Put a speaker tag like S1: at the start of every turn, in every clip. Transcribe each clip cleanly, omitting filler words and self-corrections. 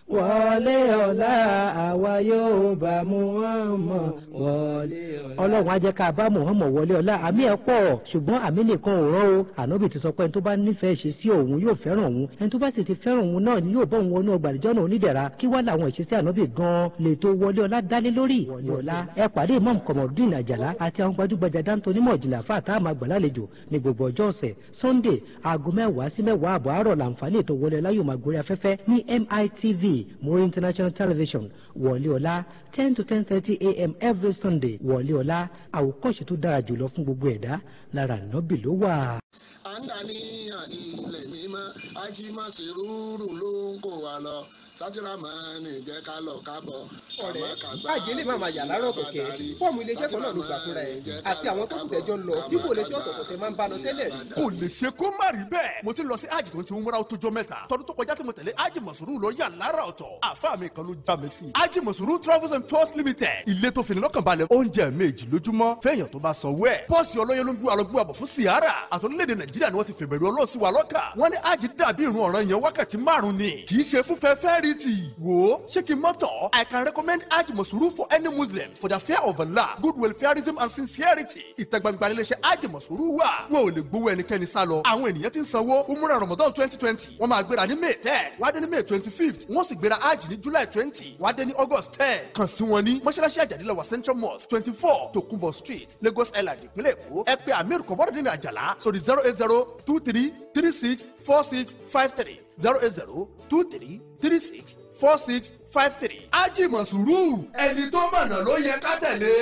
S1: wọlé ọlá àwa yóò bá Muhammad wọlé ọlá. ọlọ́run á jẹ́ ká bá Muhammad wọlé ọlá. àmì ẹ̀ pọ̀ ṣùgbọ́n àmì nìkan ò rán o. ànábì ti sọ pé ẹni tó bá nífẹ̀ẹ́ ṣe sí òun yóò fẹ́ràn òun, ẹni tó bá sì ti fẹ́ràn òun náà ni yóò bọ́ òun wọnú ọgbà àdìjọ́ náà onídẹ̀ra. kí wá làwọn ìṣesí ànábì gan-an lè tó wọlé ọlá dálé lórí. wọlé ọlá ẹ pàdé Imam Komorudeen Àjàlá àti àwọn gbajúgbajà dáńtó onímọ̀ ìjìnlẹ̀ àfáà tá a máa gbàlálejò ní gbogbo ọjọ́ ọ̀sẹ̀. Sunday aago 10 sí 10 àbọ̀ àárọ̀ làǹfààní ètò wọlé ọlá yóò máa gorí afẹ́fẹ́ ní MITV Muri International Television. wọlé ọlá 10 to 10:30 a.m. every Sunday. wọlé ọlá àwòkọ́ṣe tó dára jùlọ fún gbogbo ẹ̀dá lára ànábì ló wà.
S2: àǹdàníyàn ilẹ̀ mímọ́ ajímọ̀sírúurú ló ń kó wa lọ sátìrámọ́ni jẹ́ ká lọ kábọ̀.
S3: ọ̀rẹ́ báàjì lè máa yà lárọ̀ kẹ̀kẹ́ fọ́ọ̀mù iléeṣẹ́ kan náà ló gbà fúnra ẹ̀ àti àwọn tó kù tẹ́jọ́ ń lọ dípò iléeṣẹ́ ọ̀tọ̀ọ̀tọ̀ tẹ máa ń bá lọ tẹ́lẹ̀ rí.
S4: kò lè ṣe kó má rí bẹ́ẹ̀ mo ti lọ sí ájì tó ń ti ń múra ó tójọ́ mẹ́ta tọdún tó kọjá tí mo tẹ̀lé ájì mọ̀sùrù lọ yà lára ọ̀tọ̀ àfáà mi kan ló já mi sí. ájì mọ̀sùrù travels and tours limited ilé tó fini lọ́kàn balẹ̀ oúnjẹ méjì lójúmọ́ fẹ́yàn tó bá sanwó ẹ̀. pọ́ọ̀sì ọlọ́yẹ ló ń gbé alọ́gbé àbọ̀ fún sìárà àtọ́lẹ́dẹ̀ nàìjíríà ni wọ́n ti fèbèrè ọlọ́ọ̀sí wa lọ́kà. wọ́n ní ájì dàbí ìrun ọ̀ràn yẹn wákàtí 5 ni kì í ṣe fúnfẹ́ fẹ́rìtì. wò ó ṣé kí n mọ́tọ̀ I can recommend Hajj Masuru for any Muslim for the fear of Allah, good welfareism and sincerity. ìtẹ̀gbàgbà iléeṣẹ́ Hajj Masuru wà. wọn ò lè gbowó ẹnikẹ́ni sá lọ. àwọn ènìyàn ti ń sanwó umrah Ramadan 2020 wọ́n máa gbéra ní May 10 wá dé ní May 25th wọ́n sì gbéra Hajj ní July 20 wá dé ní August 10. kàn sí wọn ní mọ́ṣáláṣí àjàdílẹ̀wà Central Mosque 24 Tokunbo Street Lagos Island ìpínlẹ̀ Èkó. ẹ pè Amir Komorudeen Àjàlá sórí 08023364653 08023364653. Hajj Masuru ẹni tó mọ̀nà ló yẹ ká tẹ̀lé.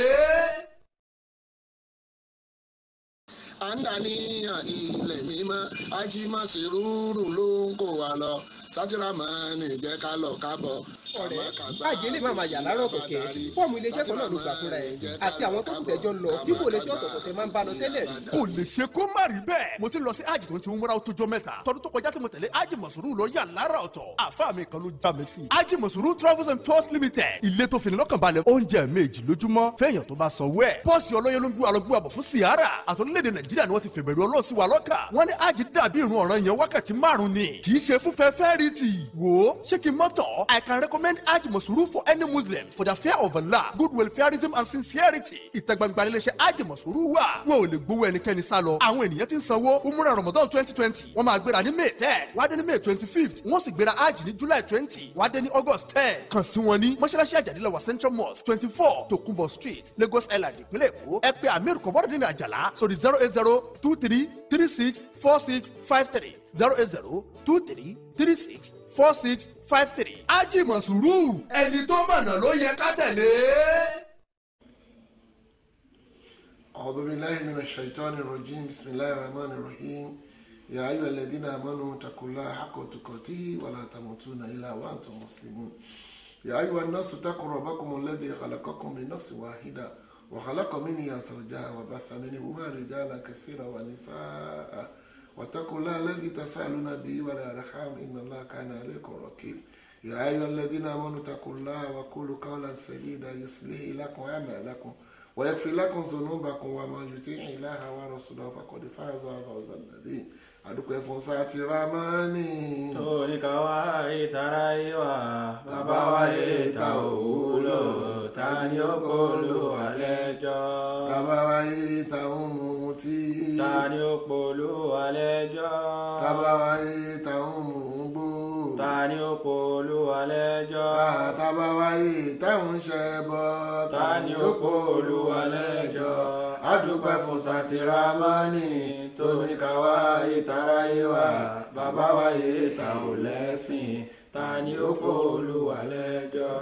S2: àǹdàníyàn ilẹ̀ mímọ́ ajímọ̀sírúurú ló ń kó wa lọ sátìrámọ́ni jẹ́ ká lọ kábọ̀.
S3: ọ̀rẹ́ báàjì lè máa yà lárọ̀ kẹ̀kẹ́ fọ́ọ̀mù iléeṣẹ́ kan náà ló gbà fúnra ẹ̀ àti àwọn tó kù tẹ́jọ́ ń lọ dípò iléeṣẹ́ ọ̀tọ̀ọ̀tọ̀ tẹ máa ń bá lọ tẹ́lẹ̀ rí.
S4: kò lè ṣe kó má rí bẹ́ẹ̀ mo ti lọ sí ájì tó ń ti ń múra ó tójọ́ mẹ́ta tọdún tó kọjá tí mo tẹ̀lé ájì mọ̀sùrù lọ yà lára ọ̀tọ̀ àfáà mi kan ló já mi sí. ájì mọ̀sùrù travels and tours limited ilé tó fini lọ́kàn balẹ̀ oúnjẹ méjì lójúmọ́ fẹ́yàn tó bá sanwó ẹ̀. pọ́ọ̀sì ọlọ́yẹ ló ń gbé alọ́gbé àbọ̀ fún sìárà àtọ́lẹ́dẹ̀ nàìjíríà ni wọ́n ti fèbèrè ọlọ́ọ̀sí wa lọ́kà. wọ́n ní ájì dàbí ìrun ọ̀ràn yẹn wákàtí 5 ni kì í ṣe fúnfẹ́ fẹ́rìtì. wò ó ṣé kí n mọ́tọ̀ I can recommend Hajj Masuru for any Muslim for the fear of Allah, good welfareism and sincerity. ìtẹ̀gbàgbà iléeṣẹ́ Hajj Masuru wà. wọn ò lè gbowó ẹnikẹ́ni sá lọ. àwọn ènìyàn ti ń sanwó umrah Ramadan 2020 wọ́n máa gbéra ní May 10 wá dé ní May 25th wọ́n sì gbéra Hajj ní July 20 wá dé ní August 10. kàn sí wọn ní mọ́ṣáláṣí àjàdílẹ̀wà Central Mosque 24 Tokunbo Street Lagos Island ìpínlẹ̀ Èkó. ẹ pè Amir Komorudeen Àjàlá sórí 08023364653 08023364653. Hajj Masuru ẹni tó mọ̀nà ló yẹ ká tẹ̀lé.
S5: أعوذ بالله من الشيطان الرجيم بسم الله الرحمن الرحيم يا أيها الذين آمنوا اتقوا الله حق تقاته ولا تموتون إلا وأنتم مسلمون يا أيها الناس اتقوا ربكم الذي خلقكم من نفس واحدة وخلق منها زوجها وبث منهما رجالا كثيرا ونساء واتقوا الله الذي تسألون به والأرحام إن الله كان عليكم رقيبا يا أيها الذين آمنوا اتقوا الله وقولوا قولا سديدا يصلح لكم أعمالكم ويغفر لكم ذنوبكم ومن يطع الله ورسوله فقد فاز فوزا عظيما adúpẹ́ fún Sátìrámọ́nì.
S6: torí ká wá ìtara ìwà bàbá wa ìta òwúlò ta ni ó kó lu àlẹ́jọ́.
S5: bàbá wa ìta òmùtí.
S6: ta ni ó kó lu àlẹ́jọ́.
S5: bàbá wa ìta òmùgbò.
S6: ta ni ó kó lu àlẹ́jọ́.
S5: bàbá wa ìta òǹṣẹbọ.
S6: ta ni ó kó lu àlẹ́jọ́.
S5: adúpẹ́ fún Sátìrámọ́nì tó ní ká wá ìtara ìwà bàbá wa ìta ò lẹ́sìn ta ni ó kó Olúwa lẹ́jọ́.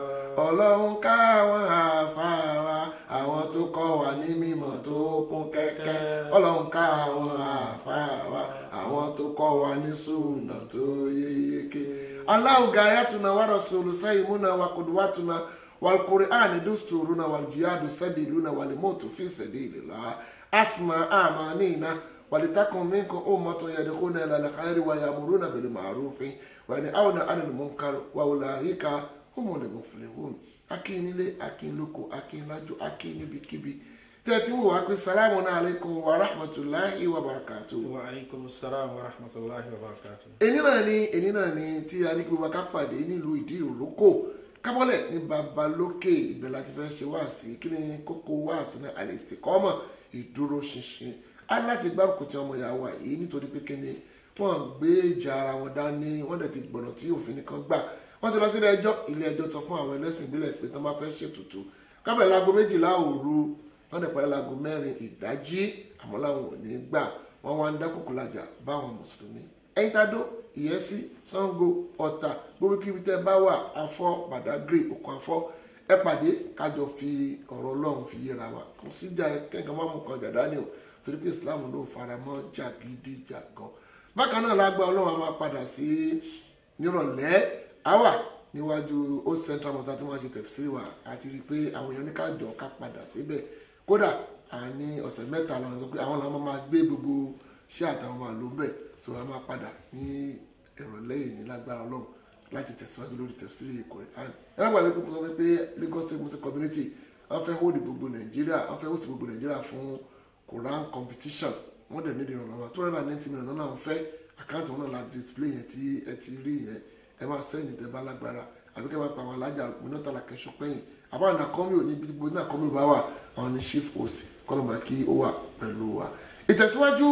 S5: ọlọ́run ká àwọn àáfàá wa àwọn tó kọ́ wa ní mímọ̀ tó kún kẹ́kẹ́. ọlọ́run ká àwọn àáfàá wa àwọn tó kọ́ wa ní súnà tó yéyéké. Allahu gayatuna wa rasulu sayyimuna wa qudwatuna wal qur'ani dusturuna wal jihadu sabiluna wal mautu fi sabilillah asma amanina ولتكن منكم أمة يدعون إلى الخير ويأمرون بالمعروف وينهون عن المنكر وأولئك هم المفلحون. akínilé akínlóko akínlájò akínníbikíbi
S2: tẹ́tí wò wá pé salamu alaykum wa rahmatulahi wa barakatu.
S5: wa aleykum salaam wa rahmatulahi wa barakatu.
S2: èní náà ni tí a ní gbogbo ká pàdé nílùú ìdí ìrókò kábọ́lẹ̀ ní babalókè ibẹ̀ láti fẹ́ ṣe wáàsí kí ni kókó wáàsí náà al-istiqama ìdúró ṣinṣin aláti gbárùkù tí ọmọ ìyàwó yìí nítorí pé kí ni wọ́n gbé ìjà ara wọn dání wọ́n dẹ̀ ti gbọ̀nà tí òfin nìkan gbà wọ́n ti lọ sí ilé ẹjọ́ sọ fún àwọn ẹlẹ́sìn ìbílẹ̀ pé tí wọ́n bá fẹ́ ṣètùtù kábẹ̀rẹ̀ láago 12 òru wọ́n dẹ̀ parí láago 4 ìdájí àmọ́ làwọn ò ní gbà wọ́n wá ń dá kòkó lajà báwọn mùsùlùmí ẹ̀yin tádó ìyẹ́sí Ṣàngó Ọ̀tà gbogbo kíbi tẹ́ bá wà Afọ́ Badagry Oko Afọ́ ẹ pàdé kájọ fi ọ̀rọ̀ Ọlọ́run fi yẹra wa kò síjà kẹ́kọ̀ọ́ máa mú kan jà dání o torí pé Islam ló fara mọ́ jàgídíjàgan bákan náà lágbá Ọlọ́run a máa padà sí nírọ̀lẹ́ àwà níwájú Old Central Mosque tí wọ́n ṣe tẹ̀síìrì wa àti rí i pé àwọn èèyàn ní kájọ ká padà síbẹ̀ kódà a ní ọ̀sẹ̀ mẹ́ta lọ́nà sọ pé àwọn làwọn máa gbé gbogbo ṣé àtàwọn máa lò bẹ́ẹ̀ so a máa padà ní ìrọ̀lẹ́ yìí ní lágbára Ọlọ́run láti tẹ̀síwájú lórí tẹ̀síìrì Quran ẹ má gbàgbé pé sọ pé Lagos State Muslim Community wọ́n fẹ́ hold gbogbo Nàìjíríà wọ́n fẹ́ host gbogbo Nàìjíríà fún Quran competition wọ́n dẹ̀ ní ìrànlọ́wọ́ 290 million náà wọ́n fẹ́ àkáǹtì wọn náà la display yẹn tí ẹ ti rí yẹn ẹ máa sẹ́yìn ní tẹ́bá lágbára àbí kẹ́ máa pa àwọn alájà mínátàlá kẹsọ pẹ́yìn àbáwọn àkọ́mí òní bí gbogbo náà kọ́mí bá wà àwọn ní chief host kọ́lọ́mà kí ó wà pẹ̀lú wa. ìtẹ̀síwájú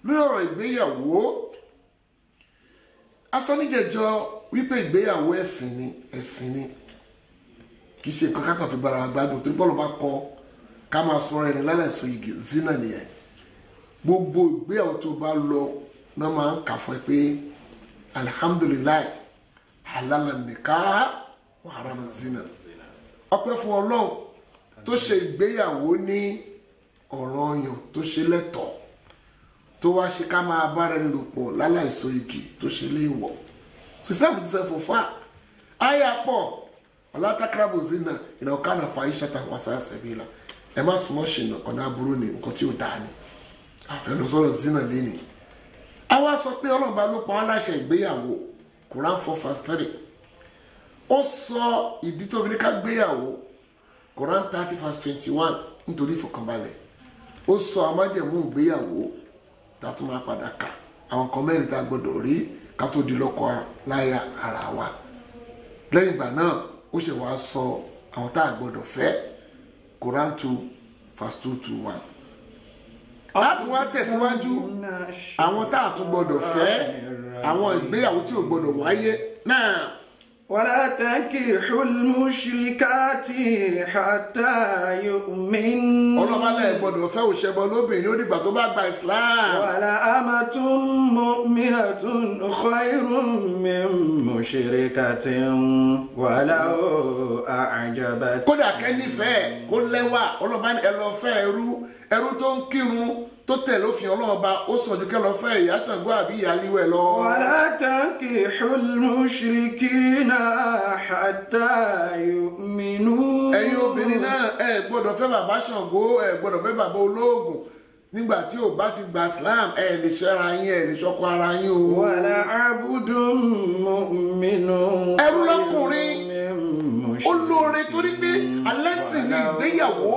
S2: lórí ọ̀rọ̀ ìgbéyàwó asọ́níjẹ̀jọ wípé ìgbéyàwó ẹ̀sìn ni kì í ṣe nǹkan kákan fi bára wa gbádùn torí bọ́ọ̀lù bá kọ́ ká máa sọ̀rọ̀ ẹni lálẹ́sọ igi zina nìyẹn gbogbo ìgbéyàwó tó bá lọ náà máa ń kà fún ẹ pé alhamdulilayi halala nikah wa harama zina ọpẹ́ fún Ọlọ́run tó ṣe ìgbéyàwó ní ọ̀ranyàn tó ṣe lẹ́tọ̀ọ́ tó wá ṣe ká máa bára ẹni lò pọ̀ láláìsọ igi tó ṣe léèwọ̀ so Islam ti sọ fún fa àyà pọ̀ wala takrabu zina ìnáwó kánà fahishatan wa sa'a sabila ẹ má súnmọ́ ṣìnà ọ̀nà aburú ni nǹkan tí ó dáa ni àfẹ́ lọ sọ̀rọ̀ zina lẹ́ni àwa sọ pé Ọlọ́run bá ló pa wọ́n láṣẹ ìgbéyàwó Quran 4:3 ó sọ ìdí tó fi ní ká gbéyàwó Quran 30:21 nítorí ìfọ̀kànbalẹ̀ ó sọ àmájẹ̀mú ìgbéyàwó tá a tún máa padà kà àwọn kan mẹ́rin tá a gbọ́dọ̀ rí ká tó di lọ́kọ láya ara wa lẹ́yìn ìgbà náà ó ṣe wá sọ àwọn tá a gbọ́dọ̀ fẹ́ Quran 2:221 láti wá tẹ̀síwájú àwọn tá a tún gbọ́dọ̀ fẹ́ àwọn ìgbéyàwó tí ò gbọ́dọ̀ wáyé náà.
S5: ولا تنكحوا المشركات حتى يؤمن.
S2: ọlọ́mọlẹ́ gbọ́dọ̀ fẹ́ òṣèbọ lóbìnrin ó dìgbà tó bá gba Islam.
S5: ولأمة مؤمنة خير من مشركة ولو أعجبت.
S2: kódà kẹ́nífẹ̀ẹ́ kó lẹ́wà ọlọ́mọba ẹ lọ fẹ́ ẹrú tó ń kírun tó tẹ̀lé òfin Ọlọ́run ó sàn ju kẹ́ lọ fẹ́ ìyá Ṣàngó àbí ìyá líwẹ̀ lọ.
S5: ولا تنكحوا المشركين حتى يؤمنوا.
S2: ẹ̀yin obìnrin náà ẹ gbọ́dọ̀ fẹ́ bàbá Ṣàngó ẹ gbọ́dọ̀ fẹ́ bàbá olóògùn nígbà tí ò bá ti gba Islam ẹ lè ṣẹ́ra yín ẹ lè ṣọkọ ara yín o.
S5: ولا عبد مؤمن.
S2: ẹrú lọ́kùnrin olóore torí pé alẹ́ sì ni ìgbéyàwó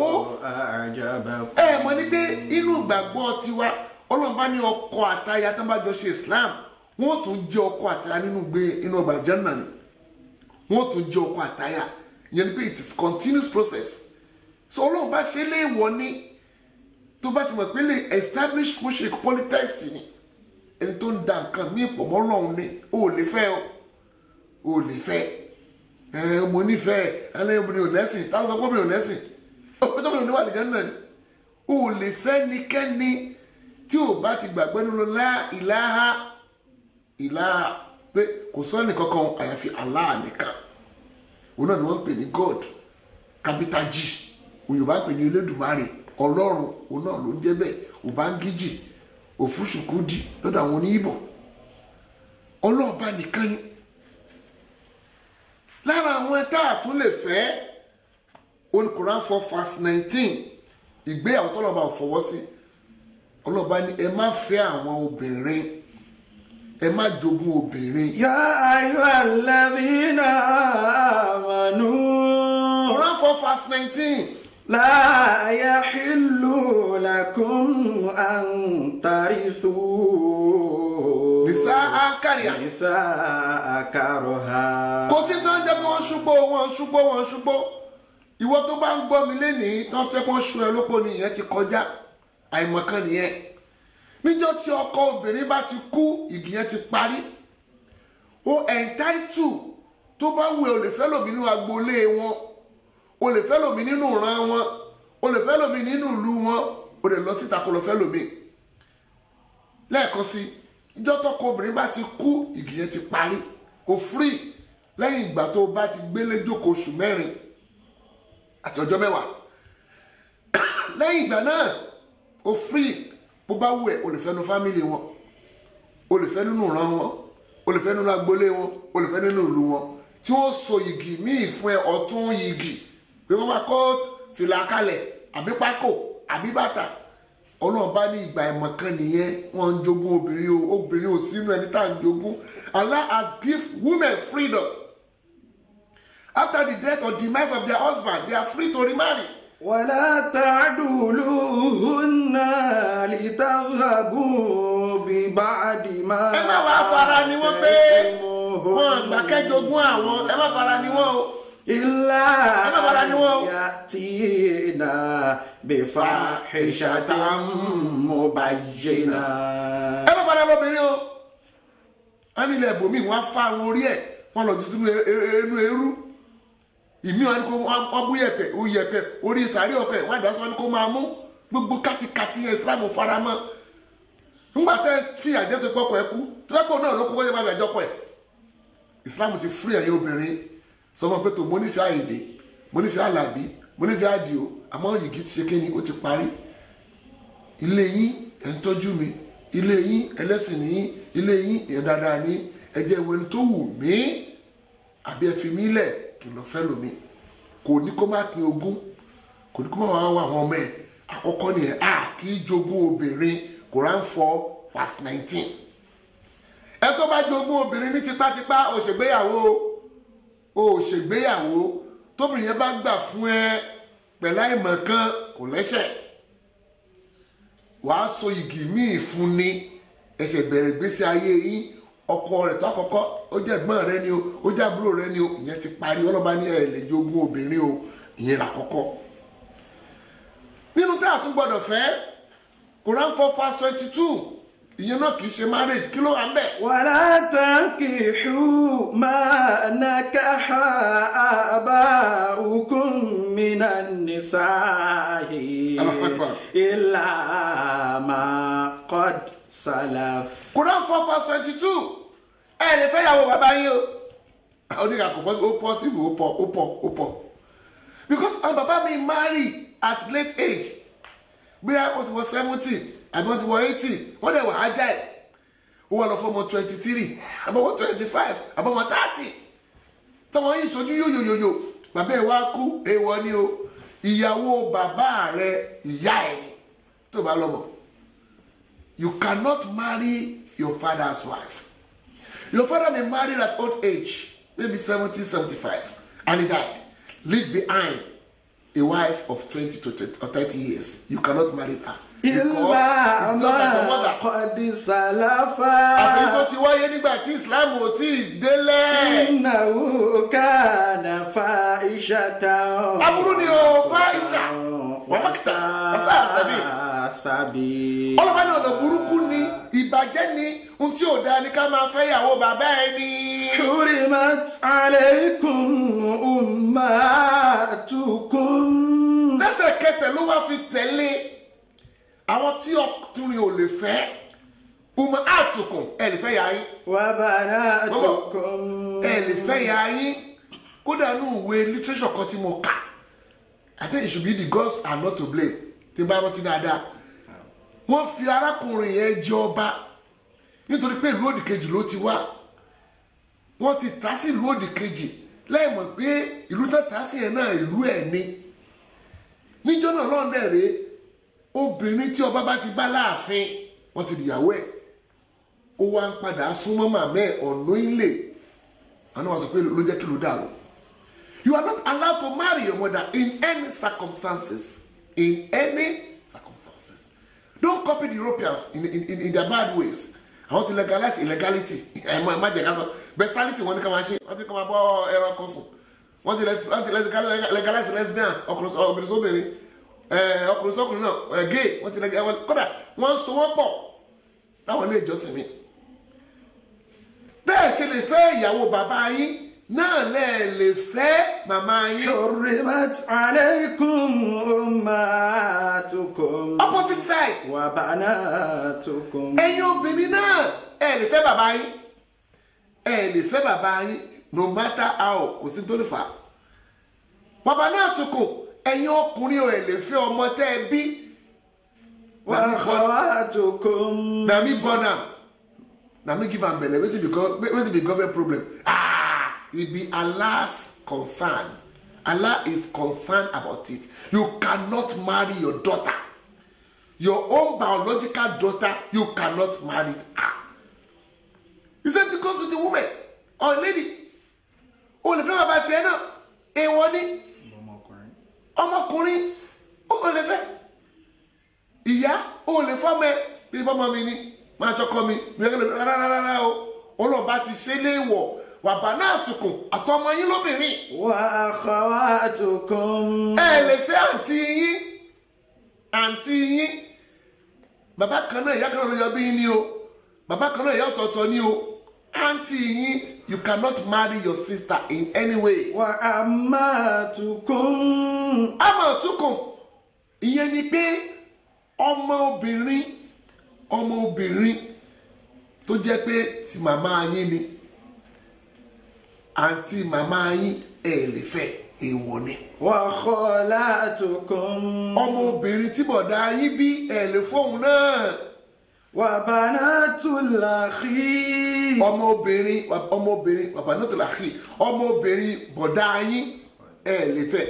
S2: ẹ mọ̀ ní pé inú ìgbàgbọ́ tiwa Ọlọ́run bá ní ọkọ àtaya tó bá jọ ṣe Islam wọ́n tún jẹ́ ọkọ àtaya inú ọgbà Jánnà ni wọ́n tún jẹ́ ọkọ àtaya ìyẹn ni pé it is continuous process so Ọlọ́run bá ṣe léèwọ̀ ní tó bá ti mọ̀ pé lè establish mushrik polytheist ni ẹni tó ń da nǹkan ní ìpọ̀mọ́ Ọlọ́run ni ó lè fẹ́ ó lè fẹ́ mo nífẹ̀ẹ́ ẹlẹ́yìnbó lẹ́sìn táwọn sọ pé mi ò lẹ́sìn ọjọ́ mi ò níwà nìkan náà ni o lè fẹ́ nikẹ́ni tí o bá ti gbàgbé nínú la ilaha pé kò sọ nìkan kan àyàfi Allah nìkan òun náà ni wọ́n ń pè ní God capital G òyìnbá ń pè ní Elédùmarè Ọlọ́run òun náà ló ń jẹ́ bẹ́ẹ̀ Ubangiji Òfúṣùkúdì lọ́dọ̀ àwọn oníyìnbó Ọlọ́ọ̀bá nìkan ni lára àwọn ẹ̀ta àtún lè fẹ́ oní Quran 4:19 ìgbéyàwó tọ́lọ́ba ò fọwọ́ sí ọlọ́ba ní ẹ má fẹ́ àwọn obìnrin ẹ má jogún obìnrin.
S5: Ya ayyuhalladhina amanu.
S2: Quran 4:19
S6: لا يحل لكم أن ترثوا
S2: نساء كرها
S6: نساء كرها.
S2: kò sí tán jẹ́ pé wọ́n ṣùgbọ́ ìwọ tó bá ń gbọ́ mi lénìí tán tẹ́ wọ́n ṣu ẹ lópo nìyẹn ti kọjá àìmọ̀kan nìyẹn. níjọ́ tí ọkọ obìnrin bá ti kú ìdí yẹn ti parí. o ẹ̀ńtáìtù tó bá wù ẹ́ o lè fẹ́ lòmí nínú agboolé wọn, o lè fẹ́ lòmí nínú ìran wọn, o lè fẹ́ lòmí nínú ìlú wọn, o lè lọ síta kó lọ fẹ́ lòmí. lẹ́ẹ̀kan sí ìjọ́ tọ́kọ obìnrin bá ti kú ìdí yẹn ti parí. o free lẹ́yìn ìgbà tó bá ti gbélé jókòó oṣù 4 àti ọjọ́ 10. lẹ́yìn ìgbà náà o free bó bá wù ẹ́ o lè fẹ́ nu fámìlì wọn, o lè fẹ́ nínú ìran wọn, o lè fẹ́ nínú agboolé wọn, o lè fẹ́ nínú ìlú wọn, tí wọ́n so yìgì míì fún ẹ ọ̀tún yìgì pé wọ́n máa kó fìlà kalẹ̀ àbí pákó àbí bàtà. Ọlọ́run bá ní ìgbà ìmọ̀kan nìyẹn wọ́n ń jogún obìnrin ò sínú ẹni tá à ń jogún. Allah has given women freedom. After the death or demise of their husband, they are free to remarry.
S6: ولا تعدلوهن لتذهبوا ببعد ما.
S2: ẹ má wàá fara ni wọ́n pé wọ́n àgbà kẹjogún àwọn, ẹ má fara ni wọ́n o.
S6: إلا يأتينا بفاحشة مبينة.
S2: ẹ má fara lóbìnrin o. wọ́n ní ilẹ̀ ibòmíì wọ́n á fa àwọn orí ẹ̀ wọ́n lọ ti sínú inú eérú. ìmí wọn ni kó wọ́n bú yẹ̀pẹ̀ orí sàárè ọkọ̀ ẹ̀ wọ́n àdá sọ wọn ni kó máa mú gbogbo kátikàti Islam faramọ́. nígbà tẹ́ fi àjẹ́ tó pọ́kọ̀ ẹ kú tó fẹ́ pọ̀ náà ló kú kó yẹ máa bẹ̀ àjọpọ̀ ẹ̀. Islam ti free ẹ̀yin obìnrin sọmọ pé tó mo nífẹ̀ẹ́ Àyìndé, mo nífẹ̀ẹ́ Àlàbí, mo nífẹ̀ẹ́ Àdìó, àmọ́ yìgì ti ṣe kíni ó ti parí. ilé yín ẹ̀ ń tọ́jú mi, ilé yín ẹlẹ́sìn ní yín, ilé yín ẹ̀ dáadáa ní ẹjẹ́ ìwé ni tó wù mí àbí ẹ fi mí lẹ̀ kí n lọ fẹ́ lómi. kò ní kó má pín ogún, kò ní kó má wá àwọn ọmọ ẹ̀. àkọ́kọ́ nìyẹn a kì í jogún obìnrin. Quran 4:19. ẹ tó bá jogún obìnrin ní tipátipá ó ṣègbéyàwó tóbìnrin yẹn bá gbà fún ẹ pẹ̀lú àìmọ̀ kan kò lẹ́ṣẹ̀. wàá so igi míì fún ni ẹsẹ̀ bẹ̀rẹ̀ gbèsè ayé yín. ọkọ rẹ̀ tó àkọ́kọ́ ó jẹ́ ẹ̀gbọ́n rẹ ni o, ó jẹ́ àbúrò rẹ ni o, ìyẹn ti parí. ọlọ́ba ní ẹ lè jogún obìnrin o, ìyẹn làkọ́kọ́. nínú tá a tún gbọ́dọ̀ fẹ́ Quran 4:22 ìyẹn náà kì í ṣe marriage, kí ló wà ń bẹ̀.
S6: ولا تنكحوا ما نكح آباؤكم من النساء إلا ما قد سلف.
S2: Quran 4:22 ẹ lè fẹ́ yàwó bàbá yín o. oníkà kò ó possible ó pọ̀ because àwọn bàbá mi marry at late age bóyá wọ́n ti wọ 70 àbí wọ́n ti wọ 80 wọ́n dẹ̀ wà agile. ó wà lọ fọmọ 23 àbọ̀wọ̀ 25 àbọ̀wọ̀ 30 tọmọ yìí sojú yóyòyòyò bàbá ẹ̀ wá kú èèwọ̀ ni o. ìyàwó bàbá rẹ ìyá ẹ̀ ni tó bá lọ́mọ. You cannot marry your father's wife. Your father may marry at old age, maybe 70, 75, and he died. Leave behind a wife of 20 to 30 years. You cannot marry her.
S6: إلا ما قد سلف.
S2: àfẹ́yìn tó ti wáyé nígbà tí Islam ò tí ì délẹ̀.
S6: إنه كان فاحشة.
S2: aburú ni o fáìṣà wàmọ́kìtà ọ̀sá àṣàbí. ọlọ́pàá ní ọ̀nà burúkú ni ìbàjẹ́ ni ohun tí ò dáa ni ká máa fẹ́ ìyàwó bàbá ẹni.
S6: حرمت عليكم أمهاتكم.
S2: lẹ́sẹ̀kẹsẹ̀ ló wá fi tẹ̀lé àwọn tí ọkùnrin ò lè fẹ́ ọmọ àtùkùn ẹ lè fẹ́ yà yín.
S6: وبناتكم.
S2: ẹ lè fẹ́ yà yín. kódà ní ìwé literature kan tí mo kà I think it should be the gods are not to blame tí bá rántí dáadáa. wọ́n fi arákùnrin yẹn jẹ ọba nítorí pé ìlú òdìkejì ló ti wá. wọ́n ti tà sí ìlú òdìkejì lẹ́yìn mọ̀ pé ìlú tó tà sí yẹn náà ìlú ẹ̀ ni. níjọ́ náà lọ́ndẹ̀ rèé obìnrin tí ọba bá ti bá láàfin wọ́n ti dìyàwó ẹ̀ ó wá ń padà súnmọ́ màmá ẹ̀ ọ̀nà ilé àwọn náà wá sọ pé ló jẹ́ kí ló dàrú You are not allowed to marry your mother in any circumstances. In any circumstances. Don't copy the Europeans in their bad ways. I want to legalize illegality. Bestiality, when they come and say, I think I'm about error consum. Want to legalize lesbians, or gay, want to legalize, one so one pop. That one is just me. Bẹ́ẹ̀ ṣe lè fẹ́ ìyàwó bàbá yín náà lè fẹ́ màmá yín.
S6: Hurrimat alaykum ummatukum.
S2: Opposite side.
S6: Wa banatukum.
S2: Ẹ̀yin obìnrin náà ẹ lè fẹ́ bàbá yín. Ẹ lè fẹ́ bàbá yín no matter how kò sí tó lè fà. Wa banatukum ẹ̀yin ọkùnrin ò lè fẹ́ ọmọ tẹ́ ẹ bí.
S6: Wa akhawatukum.
S2: Na mi born am. Na me give am belle. Wetin be government problem? It be Allah's concern. Allah is concerned about it. You cannot marry your daughter. Your own biological daughter, you cannot marry her. The same thing goes with the woman or lady. O lè fẹ́ bàbá tiẹ̀ náà. Èèwọ̀ ni. Ọmọkùnrin. O lè fẹ́. Ìyá o lè fọ́ mẹ́. Bí bọ́mọ mi ni. Máa ṣọkọ mi. Mi ò lè rárá o. Ọlọ́ba ti ṣe léèwọ̀. Wa banatukum àtọmọ yín lóbìnrin.
S6: Wa akhawatukum.
S2: Ẹ lè fẹ́ àǹtí yín. Bàbá kan náà ìyá kan náà ló yọ bí yín ni o. Bàbá kan náà ìyá ọ̀tọ̀ọ̀tọ̀ ni o. Àǹtí yín, you cannot marry your sister in any way.
S6: Wa ammatukum.
S2: Ammatukum ìyẹn ni pé ọmọ obìnrin tó jẹ́ pé ti màmá yín ni. Àǹtí màmá yín ẹ lè fẹ́ èèwọ̀ ni.
S6: Wa khalatukum.
S2: Ọmọ obìnrin tí bọ̀dá yín bí ẹ lè fóun náà.
S6: Wa banatul akhi.
S2: Ọmọ obìnrin wa banatul akhi. Ọmọ obìnrin bọ̀dá yín ẹ lè fẹ́.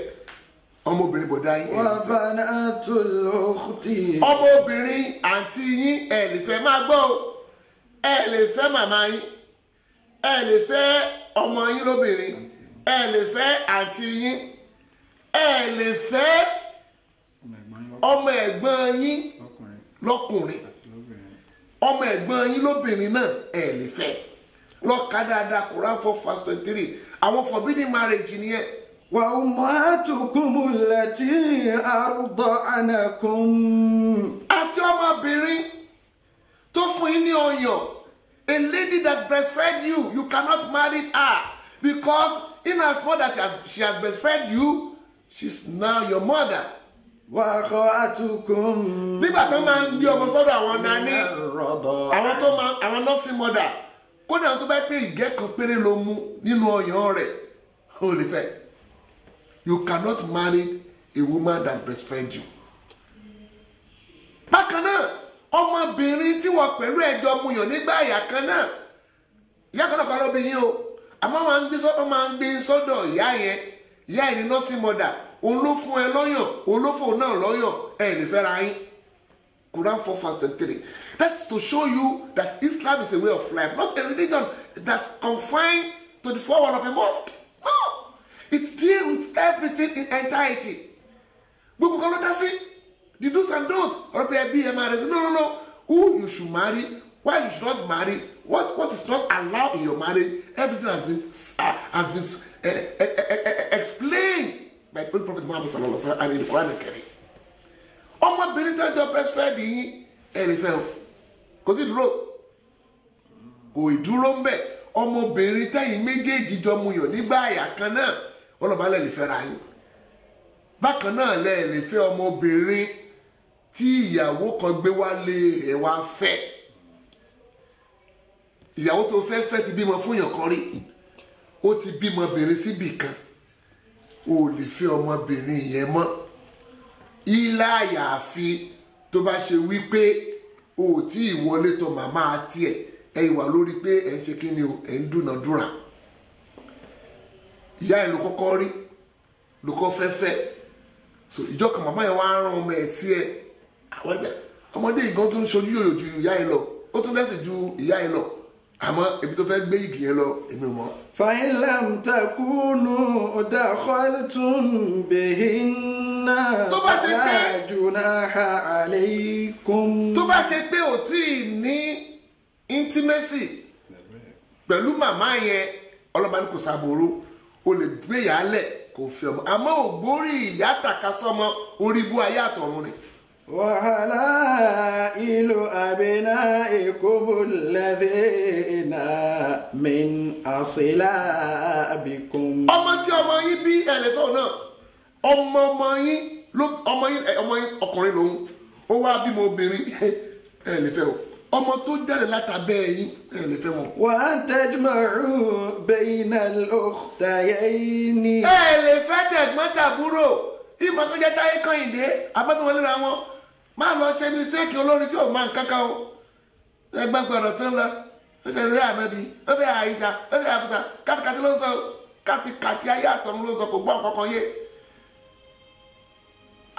S2: Ọmọ obìnrin bọ̀dá yín ẹ lè fẹ́.
S6: Wa banatul ukhti.
S2: Ọmọ obìnrin àǹtí yín ẹ lè fẹ́. Máa gbọ́ o. Ẹ lè fẹ́ màmá yín. Ẹ lè fẹ́ ọmọ yín lóbìnrin. Ẹ lè fẹ́ àǹtí yín. Ẹ lè fẹ́ ọmọ ẹ̀gbọ́n yín lọ́kùnrin. Ọmọ ẹ̀gbọ́n yín lóbìnrin náà ẹ lè fẹ́. Lọ ká dáadáa Quran 4:23. Àwọn forbidden marriage nìyẹn.
S6: Wa ummatukum allati arda'anakum.
S2: Àti ọmọbìnrin tó fún yín ní ọyàn. A lady that breastfed you, you cannot marry her because in as much that she has breastfed you, she's now your mother.
S6: Wa akhawatukum.
S2: Nígbà tó máa ń gbé ọmọ sọ́dọ̀ àwọn nání, àwọn nursing mother, kódà tó bá pé ìgẹ́ kan péré ló mú nínú ọyàn rẹ̀, ó lè fẹ́. You cannot marry a woman that breastfed you. Bákan náà, ọmọbìnrin tí wọ́n pẹ̀lú ẹjọ́ muyàn nígbà ìyá kan náà kọ́ ló bí yín o àmọ́ máa ń gbé sọ́dọ̀ ìyá yẹn ní nursing mother òun ló fún ẹ lọ́yàn òun ló fún òun náà lọ́yàn ẹ lè fẹ́ra yín. Quran 4:23. That's to show you that Islam is a way of life, not a religion that's confined to the four walls of a mosque. No, it deals with everything in entirety. Gbogbo kan ló dá sí. The do's and don'ts. Or be a marriage. No. Who you should marry, why you should not marry, what is not allowed in your marriage. Everything has been explained by the Holy Prophet Muhammad sallallahu alaihi wasallam and in the Quran Karim. Ọmọbìnrin tó ń jọ breastfeed yín ẹ lè fẹ́ o. Kò sí dúró. Kò ìdúró ń bẹ̀. Ọmọbìnrin tẹ́yìn méjèèjì jọ muyàn nígbà àyà kan náà ọlọ́ba lè fẹ́ ra yín. Bákan náà lè fẹ́ ọmọbìnrin tí ìyàwó kan gbé wálé ẹ̀ wá fẹ́. Ìyàwó tó fẹ́ ti bímọ fún yàn kan rí. Ó ti bímọ obìnrin síbì kan. O lè fẹ́ ọmọbìnrin yẹn mọ́. Ilá àyàfi tó bá ṣe wípé o tí ìwọlé tó màmá tiẹ̀ ẹ ìwà lórí pé ẹ ń ṣe kí ni o ẹ ń dúnàdúrà. Ìyá ẹ ló kọ́kọ́ rí ló kọ́ fẹ́fẹ́. So ìjọ kan màmá yẹn wá rán ọmọ ẹ̀ sí ẹ. Àwọn ẹgbẹ́ ọmọdé ìgan tó ń ṣojú yòyò ju ìyá ẹ lọ ó tún lẹ́sìn ju ìyá ẹ lọ àmọ́ ibi tó fẹ́ gbé igi yẹn lọ èmi mọ́.
S5: فإن لم تكونوا دخلتم بهن فلا جناح عليكم.
S2: tó bá ṣe pé ò tí ì ní intimacy pẹ̀lú màmá yẹn ọlọ́ba ní kò sábòrò o lè gbé ìyálẹ̀ kò fi ọmọ àmọ́ ògbórí ìyá tàka sọmọ orí ibú ayé àtọ̀run ni.
S5: وحلائل أبنائكم الذين من أصلابكم.
S2: ọmọ tí ọmọ yín bí ẹlẹ́fẹ́ náà ọmọ yín ọkùnrin lòun ó wá bímọ obìnrin ẹlẹ́fẹ́ o ọmọ tó jáde látàbẹ́ yín ẹlẹ́fẹ́ wọn.
S5: وأن تجمعوا بين الأختين.
S2: ẹlẹ́fẹ́ tẹ̀gbọ́n tàbúrò ìmọ̀ tó jẹ́ táyé kan ìdè abẹ́bí wọn léra wọn máa lọ ṣe mistake olórin tí ò máa ń kankan o ẹgbẹ́ gbọ́dọ̀ tó ń lọ ó ṣe ṣe ànábi ó fẹ́ àyíṣà ó fẹ́ àfúsà kátìkátì ló ń sọ kátìkátì ayé àtọ̀run ló ń sọ kò gbọ́ kankan yé.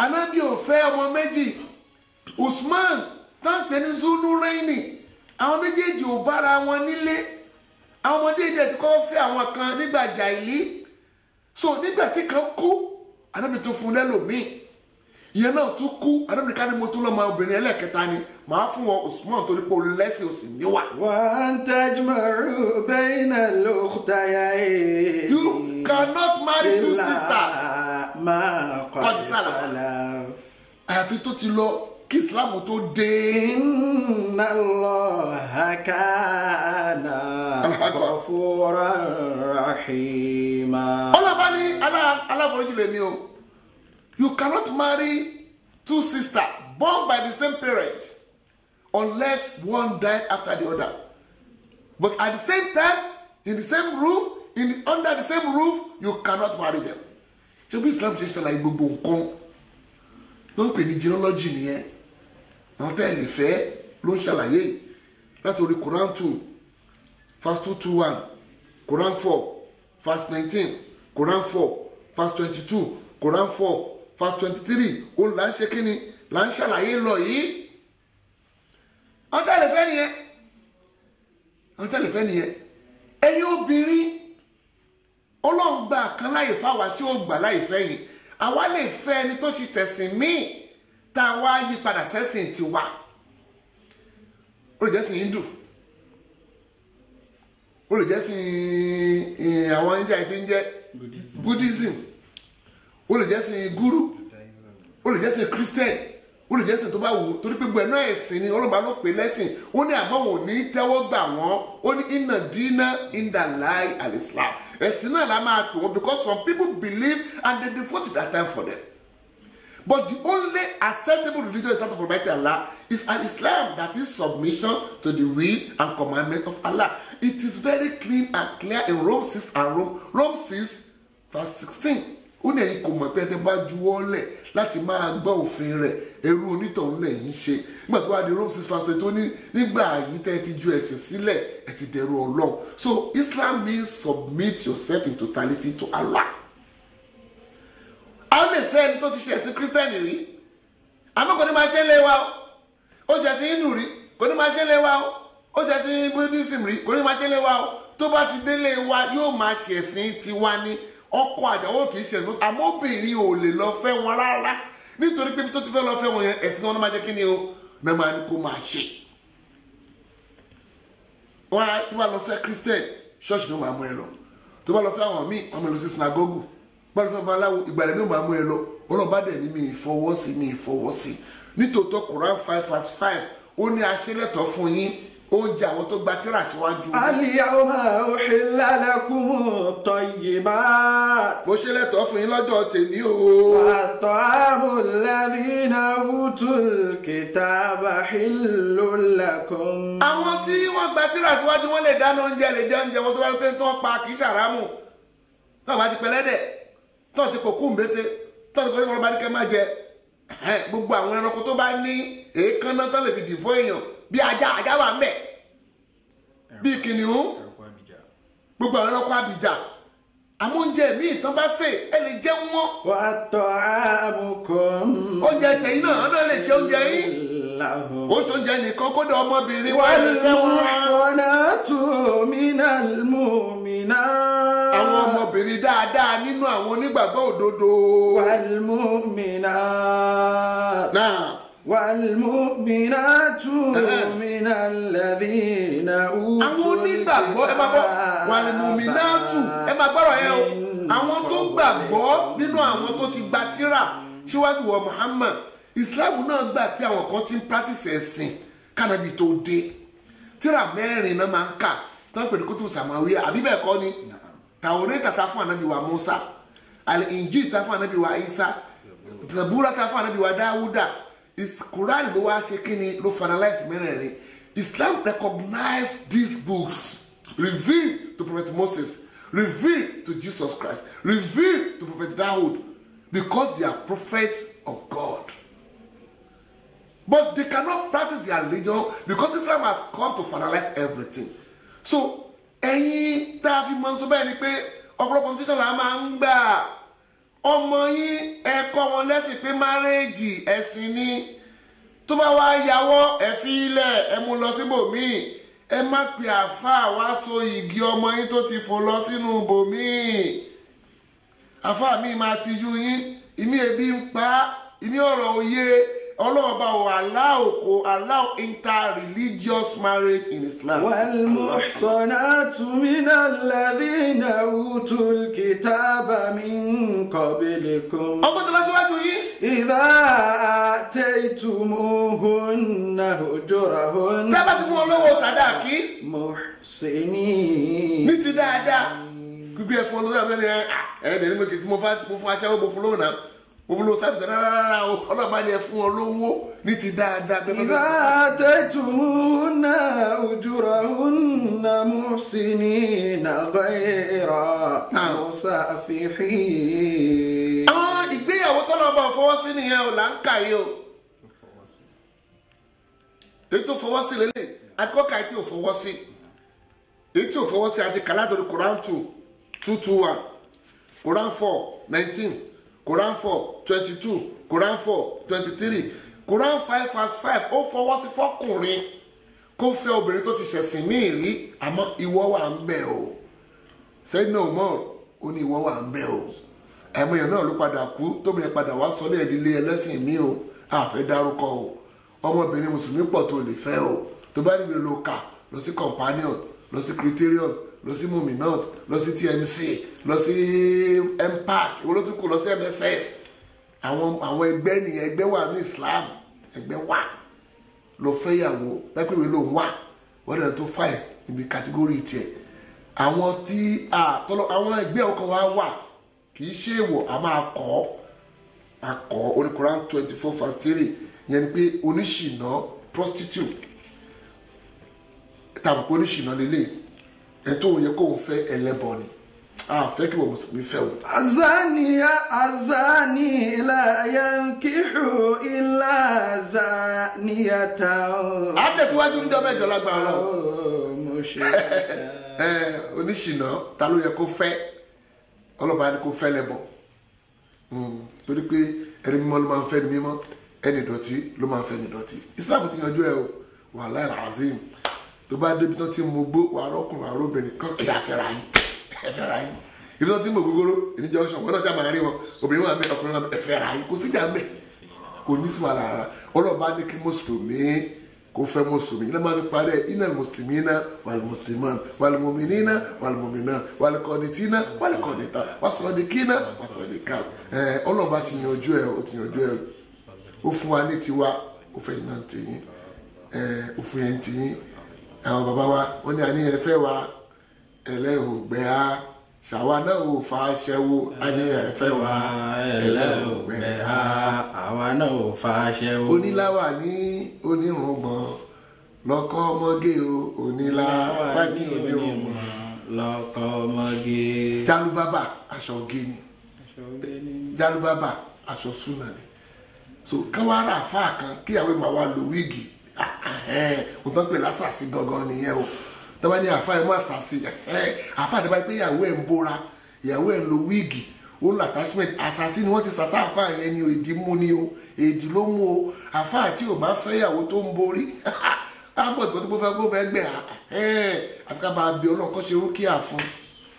S2: ànábi ò fẹ́ ọmọ méjì Usman táǹpẹ́ ní Zuluraini àwọn méjèèjì ò bára wọn nílé àwọn ọmọdé ìdẹ̀ tí kò fẹ́ àwọn kan nígbà jàìlí so nígbà tí kan kú ànábi tó fún lẹ́lòmíì ìyẹn náà tún kú ànábi ká ní mo tún lọ́mọ obìnrin ẹlẹ́kẹta ni màá fún wọn Usman torí pé olùlẹ́sìn òsì níwà.
S5: وأن تجمعوا بين الأختيين.
S2: You cannot marry two sisters.
S5: ما قد سلف.
S2: àyàfi tó ti lọ kí Islam tó dé.
S5: إن الله كان غفورا رحيما.
S2: ọlọ́ba ní aláforíjì lèmi o. You cannot marry two sisters born by the same parent unless one died after the other. But at the same time, in the same room, under the same roof, you cannot marry them. Ṣebí Islam ṣe ṣàlàyé gbogbo nǹkan ló ń pè ní genealogy nìyẹn. Àwọn tẹ́ ẹ lè fẹ́ ló ń ṣàlàyé láti orí Quran 2 verse 221, Quran 4 verse 19, Quran 4 verse 22, Quran 4 verse 23 òun là ń ṣe kí ni là ń ṣàlàyé lọ yìí. Àwọn tẹ́ ẹ lè fẹ́ nìyẹn. Àwọn tẹ́ ẹ lè fẹ́ nìyẹn. Ẹ̀yin obìnrin Ọlọ́run gba kan láyè fáwa tí ó gbà láyè fẹ́ yìí àwa lè fẹ́ ẹni tó ṣe tẹ̀sìn míì tá a wá yí padà sẹ́sìn tiwa. Ó lè jẹ́ sìn Hindu, ó lè jẹ́ sìn àwọn India tí ń jẹ́ Buddhism, ó lè jẹ́ sìn Guru, ó lè jẹ́ sìn Christian, ó lè jẹ́ sìn tó bá wù ú torí pé gbẹ̀nú ẹ̀sìn ni Ọlọ́run bá ló pè lẹ́sìn. Ó ní àmọ́ òun ní tẹ́wọ́ gbà wọ́n, ó ní inna dina inda Allahi al-Islam. Ẹ̀sìn náà la máa pè wọ́n because some people believe and they devote that time for them. But the only acceptable religion in of Almighty Allah is al-Islam, that is submission to the will and commandment of Allah. It is very clean and clear in Rome 6 and Rome 6 verse 16. Ó ní ẹ̀yin kò mọ̀ pé ẹ bá juwọ́ lẹ̀ láti máa gbọ́ òfin rẹ̀ ẹrú onítọ̀hún lẹ́yìn ṣe. Nígbà tó wá di Rome 6 verse 20 tó ní nígbà yìí tẹ́ ẹ ti ju ẹ̀sìn sílẹ̀ ẹ ti dẹrù Ọlọ́run. So Islam means submit yourself in totality to Allah. A lè fẹ́ ẹni tó ti ṣe ẹ̀sìn Kírísítẹ́nì rí àmọ́ kò ní máa ṣe ń lé wa ó ṣe ẹ̀sìn Hindu rí kò ní máa ṣe ń lé wa ó ṣe ẹ̀sìn Buddhism rí kò ní máa ṣe ń lé wa tó bá ti délé wa yóò máa ṣe ẹ̀sìn tiwa ní ọkọ àjàwó kì í ṣe ẹ̀sìn àmọ́ obìnrin ò lè lọ fẹ́ wọn rárá nítorí pé tó ti fẹ́ lọ fẹ́ wọn yẹn ẹ̀sìn wọn máa jẹ́ kí ni o náà máa ní kó máa ṣe. Wọ́n á tó bá lọ fẹ́ Christian ṣọ́ọ̀ṣì ló máa mú ẹ lọ tó bá lọ fẹ́ àwọn míì wọ́n máa lọ sí sinagogu bọ́ọ̀lù fẹ́ babaláwo ìgbàlẹ̀ ní òun máa mú ẹ lọ ọlọ́ba dẹ̀ ní mi ìfọwọ́sí nítòótọ́ Quran 5 verse 5 ó ní aṣẹ́lẹ̀tọ̀ fún yín oúnjẹ àwọn tó gba tírà síwájú.
S5: Al-yawma uhilla lakumut tayyibat.
S2: Mo ṣe lẹ́tọ̀ọ́ fún yín lọ́jọ́ tèmi o.
S5: Wa ta'amul ladhina utul kitaba hillul lakum.
S2: Àwọn tí wọ́n gba tírà síwájú wọ́n lè dáná oúnjẹ lè jẹ oúnjẹ wọn tó bá ń pè tí wọ́n pa kì í ṣàrámù. Tọ́ọ̀ bá ti pẹlẹ́dẹ̀ tọ́ọ̀ ti pòkú mbété tọ́ọ̀ ti pẹlẹ́dẹ̀ wọn bá ní kẹ́ máa jẹ. Gbogbo àwọn ẹranko tó bá ní èékánná tó lè fi dìfọ́ èèyàn bí ajá wà ń bẹ̀ bí kìnìún gbogbo àwọn ẹranko àbìjà àmọ́ oúnjẹ míì tán bá sè ẹ lè jẹ wọ́n.
S5: Wa ta'amukum
S2: oúnjẹ tẹ̀yìn náà ọ̀nà lè jẹ oúnjẹ yín.
S6: لهم
S2: ó tún jẹ́ nìkan kódà ọmọbìnrin wà lè fẹ́ wọn.
S6: والمحصنات من المؤمنات
S2: àwọn ọmọbìnrin dáadáa nínú àwọn onígbàgbọ́ òdodo.
S6: والمؤمنات
S2: náà
S6: والمؤمنات من الذين
S2: àwọn
S6: أوتوا
S2: onígbàgbọ́ ẹ máa gbọ́ wàlìmùmínátù ẹ máa gbọ́rọ̀ yẹn o àwọn tó gbàgbọ́ nínú àwọn tó ti gba tírà síwájú wọ Muhammad Islam náà gbà pé àwọn kan ti ń practice ẹ̀sìn kánàbí tó dé tírà mẹ́rin náà máa ń kà tán pẹ̀lú kótó sàmáwíyà àbí bẹ́ẹ̀ kọ́ ni Tàwórátà ta fún ànábì wa Musa Al-Injil ta fún ànábì wa Isa Zabura ta fún ànábì wa Dáwúdà Quran ló wá ṣe kíni ló finalize mẹ́rẹ̀ẹ̀rin. Islam recognized these books revealed to Prophet Moses, revealed to Jesus Christ, revealed to Prophet Dawood because they are prophets of God. But they cannot practice their religion because Islam has come to finalize everything. So ẹ̀yin tá a fi mọ̀ sọ bẹ́ẹ̀ ni pé ọ̀pọ̀lọpọ̀ títọ́ la máa ń gbà ọmọ yín ẹ kọ́ wọn lẹ́sìn pé márẹ́jì ẹ̀sìn ni tó bá wá yàwọ́ ẹ fi ilẹ̀ ẹ mú lọ síbòmíì ẹ má pe àáfàá wá so igi ọmọ yín tó ti fò lọ sínú ibòmíì àáfàá mi máa tijú yín ìmí ebi ń pa ìmí ọ̀rọ̀ òye ọlọ́ọ̀bá ò allow interreligious marriage in Islam.
S6: والمحصنات من الذين أوتوا الكتاب من قبلكم
S2: ọkọ̀ tó lọ síwájú yín.
S6: إذا آتيتموهن أجورهن
S2: tẹ́ bá ti fún wọn lówó sàdáàkì
S6: محسنين
S2: ní ti dáadáa gbígbé ẹ̀fọn lórí àbẹ́ ni ẹ̀ẹ́dẹ̀ ní mo fún aṣáwó mo fún lówó náà mo fún lówó sábìsì rárá o ọlọ́ọ̀bá ni ẹ fún wọn lówó ní ti dáadáa.
S6: إذا آتيتموهن أجورهن محسنين غير مسافحين.
S2: àwọn ìgbéyàwó tọ́lọ́ba fọwọ́ sí nìyẹn ò là ń kà yìí o èyí tó fọwọ́ sí lélẹ̀ àti kọ́ka èyí tí ò fọwọ́ sí èyí tí ò fọwọ́ sí àti kàlá torí Quran 2:221 Quran 4:19 Quran 4:22 Quran 4:23 Quran 5:5 ó fọwọ́ sí fọ́kùnrin kó fẹ́ obìnrin tó ti ṣẹ̀sìn míì rí àmọ́ ìwọ wà ń bẹ̀ o Sayyidina Umar ó ní ìwọ wà ń bẹ̀ o ẹ̀mọ̀yàn náà ló padà kú tóbi ẹ̀ padà wá sọ́lé ẹ̀dílé ẹlẹ́sìn mi o àfẹ́ dárúkọ o ọmọbìnrin mùsùlùmí pọ̀ tó lè fẹ́ o tó bá níbi ló kà lọ sí companion lọ sí criterion lọ sí muminat lọ sí TMC lọ sí MPAC olótùkù lọ sí MSS àwọn ẹgbẹ́ nìyẹn ẹgbẹ́ wà ní Islam ẹgbẹ́ wà lọ fẹ́yàwó lápẹ́wé ló ń wà wọ́n dẹ̀ tó fáì níbi kàtígórì tiẹ̀ àwọn tí àwọn ẹgbẹ́ ọkàn wa wà kì í ṣe èèwọ̀ a máa kọ́ oní Quran 24:3 yẹn ni pé oníṣìná prostitute tàbí pé oníṣìná lélẹ̀ ẹ̀ tó yẹ kó òun fẹ́ ẹlẹ́bọ ni fẹ́ kí wọ́n mùsùlùmí fẹ́ wọn. azani la yankihu illa zaniyatan. a tẹ̀síwájú níjọ́ mẹ́jọ lágbára lọ. oníṣìná ta ló yẹ kó fẹ́ ọlọ́ba ni kò fẹ́ lẹ́bọ̀ torí pé ẹni mímọ́ ló máa ń fẹ́ ni mímọ́ ẹni ìdọ̀tí ló máa ń fẹ́ ni ìdọ̀tí Islam ti yanjú ẹ o wallahi alazim tó bá débi tán tí mo gbó wà rọ́kùnrin àrọ́bìnrin kan ẹ̀yà fẹ́ra yín ibi tán tí mo gbogbo ní junction wọn náà ṣe máa rí wọn obìnrin wọn bẹ ọkùnrin wọn ẹ̀fẹ́ra yín kò síjà mbẹ kò ní sí wàhálà rárá ọlọ́ba ní kí mùsùlùmí kò fẹ́ mùsùlùmí iná máa fi parí ẹ̀ iná muslimina wal musliman wal mu'minina wal mu'minat wal qanitina wal qanitat wasadiqina wasadiqat ọlọ́ba ti yanjú ẹ̀ ó ti yanjú ẹ̀ ó fún wa ní tiwa ó fẹ́ iná tìyín ó fún yẹn tìyín àwọn bàbá wa wọ́n ní àníyàn fẹ́ wa ẹlẹ́hùngbẹ́ á ṣàwa náà ò fa aṣẹ́wó àníyàn fẹ́ wa ẹlẹ́hùngbẹ́ á
S6: àwa náà ò fa aṣẹ́wó.
S2: oníláwà ní onírùngbọ̀n lọ́kọ́ ọmọge o oníláwà ní onírùngbọ̀n
S6: lọ́kọ́ ọmọge.
S2: jálúbábà aṣọ oge ni jálúbábà aṣọ súnà ni so káwárà àfáà kan kíyàwó máa wá lo wíìgì kò tán pè lásàsí gangan nìyẹn o tọ́ba ní àfáà ẹ̀ má sàsí àfáà tẹ́bá pé ìyàwó ẹ̀ ń bóra ìyàwó ẹ̀ ń lo wíìgì ó òun attachment àṣàṣì ni wọ́n ti ṣàṣà àfáà yẹn ni èdè mú ni o èdè ló mú o àfáà tí ò bá fẹ́ ìyàwó tó ń borí ábọ̀ tí wọ́n fẹ́ gbẹ̀ àfikà bá bí ọlọ́run kọ́ ṣe rúkìá fún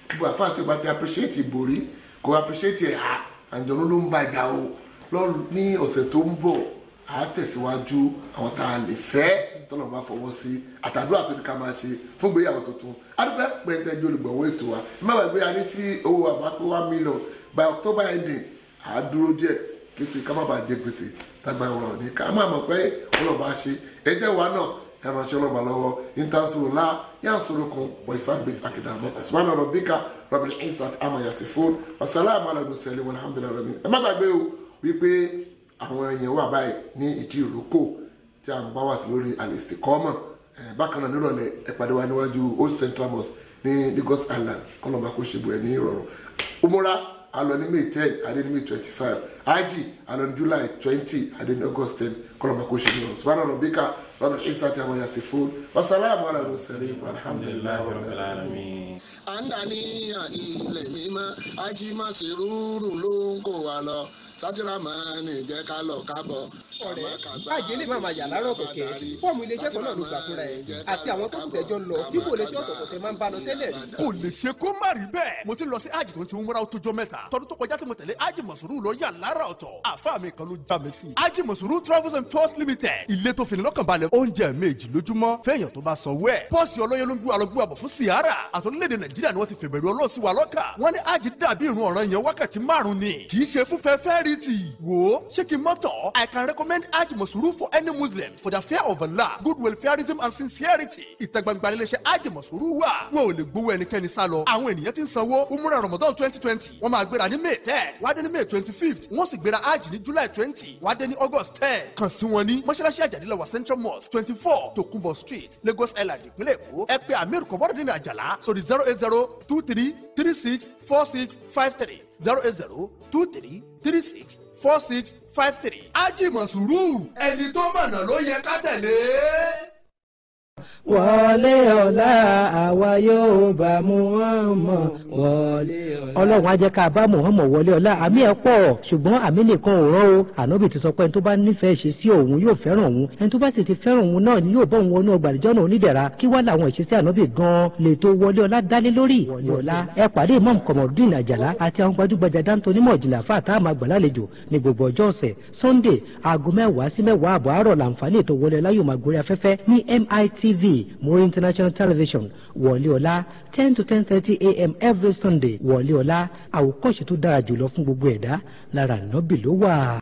S2: gbogbo àfáà tí ò bá ti appreciate ìborí kò appreciate ẹ̀ àjọ̀nú ló ń bàjá o lọ́rùn ní ọ̀sẹ̀ tó ń bọ̀ à tẹ̀síwájú àwọn tá a lè fẹ́ tọ́lọ̀ bá fọwọ́ sí àtàdúrà tó ní ká máa ṣe fún ìgbéyàwó tuntun adúpẹ́ pẹ̀ntẹ́jú olùgbọ̀wọ́ ètò wa má gbàgbé a ní tí owó wa bá pé 1 million by October ending àádúró díẹ̀ kéètò ká má bàa jẹ gbèsè tágbà ìwọ̀n òní ká má mọ̀ pé ọlọ́ba ṣe ẹjẹ́ wa náà ẹranṣẹ́ ọlọ́ba lọ́wọ́ intansoro la yansorokun wẹ̀sàgbẹ̀t akidàmọ́ subhana rabbika rabbil izzati amma yasifun wasalaamu ala al-mursalin walhamdulillahi rabbil alamin ẹ má gbàgbé o wípé àwọn èèyàn wà báyìí ní ìdí ìrókò tí a ń bá wà sí lórí Al-Istiqomah bákan náà nírọ̀lẹ́ ẹ pàdé wa níwájú Old Central Mosque ní Lagos Island kọlọ́ba kó ṣe bù ẹ ní ìrọ̀rùn umura alọ ní May 10 adé ní May 25 ají alọ ní July 20 adé ní August 10 kọlọ́ba kó ṣe bù ẹ subhana rabbika rabbil izzati amma yasifun wasalaamu ala al-mursalin walhamdulillahi rabbil alamin.
S7: àǹdàníyàn ilẹ̀ mímọ́ ajímọ̀sírúurú ló ń kó wa lọ sátìrámọ́ni jẹ́ ká lọ kábọ̀.
S3: ọ̀rẹ́ bájẹ́ lè máa ma yà lárọ̀ kẹ̀kẹ́ fọ́ọ̀mù iléeṣẹ́ kan náà ló gbà fúnra ẹ̀ àti àwọn tó kù tẹ́jọ́ ń lọ dípò iléeṣẹ́ ọ̀tọ̀ọ̀tọ̀ tẹ máa ń bá lọ tẹ́lẹ̀ rí.
S4: kò lè ṣe kó má rí bẹ́ẹ̀ mo ti lọ sí ájì tó ń ti múra ó tójọ́ mẹ́ta tọdún tó kọjá tí mo tẹ̀lé ájì mọ̀sùrù lọ yà lára ọ̀tọ̀ àfáà mi kan ló já mi sí. ájì mọ̀sùrù travels and tours limited ilé tó fini lọ́kàn balẹ̀ oúnjẹ méjì lójúmọ́ fẹ́yàn tó bá sanwó ẹ̀ pọ́ọ̀sì ọlọ́yẹ ló ń gbé alọ́gbé àbọ̀ fún sìárà àtọ́lẹ́dẹ̀ nàìjíríà ni wọ́n ti fèbèrè ọlọ́ọ̀ sí wa lọ́kà wọ́n ní ájì dàbí ìrun ọ̀ràn yẹn wákàtí 5 ni kì í ṣe fún fẹ́fẹ́ rí ti wò ó ṣé kí n mọ́tọ̀ I can recommend ájì mọ̀sùrù for any Muslim for the fear of Allah good welfareism and sincerity ìtẹ̀gbàgbà iléeṣẹ́ ájì mọ̀sùrù wà wọn ò lè gbowó ẹnikẹ́ni sá lọ àwọn ènìyàn ti ń sanwó umrah Ramadan 2020 wọ́n máa gbéra ní May 10 wá dé ní May 25th wọ́n sì gbéra ájì ní July 20 wá dé ní August 10 kàn sí wọn ní mọ́ṣáláṣí àjàdílẹ̀wà Central Mosque 24 Tokunbo Street Lagos Island ìpínlẹ̀ Èkó ẹ pè Amir Kọ̀bọ́dúndín Àjàlá sórí 08023364653 08023364653 ájì mọ̀sùrù ẹni tó mọ̀nà ló yẹ ká tẹ̀lé.
S1: wọlé ọ̀la àwa yóò bá Muhammad wọlé ọ̀la. ọlọ́run á jẹ́ ká bá Muhammad wọlé ọ̀la àmì ẹ̀ pọ̀ ṣùgbọ́n àmì nìkan ò rán o ànábì ti sọ pé ẹni tó bá nífẹ̀ẹ́ ṣe sí òun yóò fẹ́ràn òun ẹni tó bá sì ti fẹ́ràn òun náà ni yóò bọ́ òun wọnú ọgbà àdìjọ́ náà onídẹ̀ra kí wá làwọn ìṣesí ànábì gan-an lè tó wọlé ọ̀la dálé lórí wọlé ọ̀la ẹ pàdé Imam Kọmọdún Àjàlá àti àwọn gbajúgbajà dáńtó onímọ̀ ìjìnlẹ̀ àfáà tá a máa gbà lálejò ní gbogbo ọjọ́ ọ̀sẹ̀ Sunday aago 10 sí 10 àbọ̀ àárọ̀ làǹfààní ètò wọlé ọ̀la yóò máa gorí afẹ́fẹ́ ní MITV Muri International Television wọlé ọ̀la 10 to 10:30 a.m. every Sunday wọlé ọ̀la àwòkọ́ṣe tó dára jùlọ fún gbogbo ẹ̀dá lára ànábì ló wà.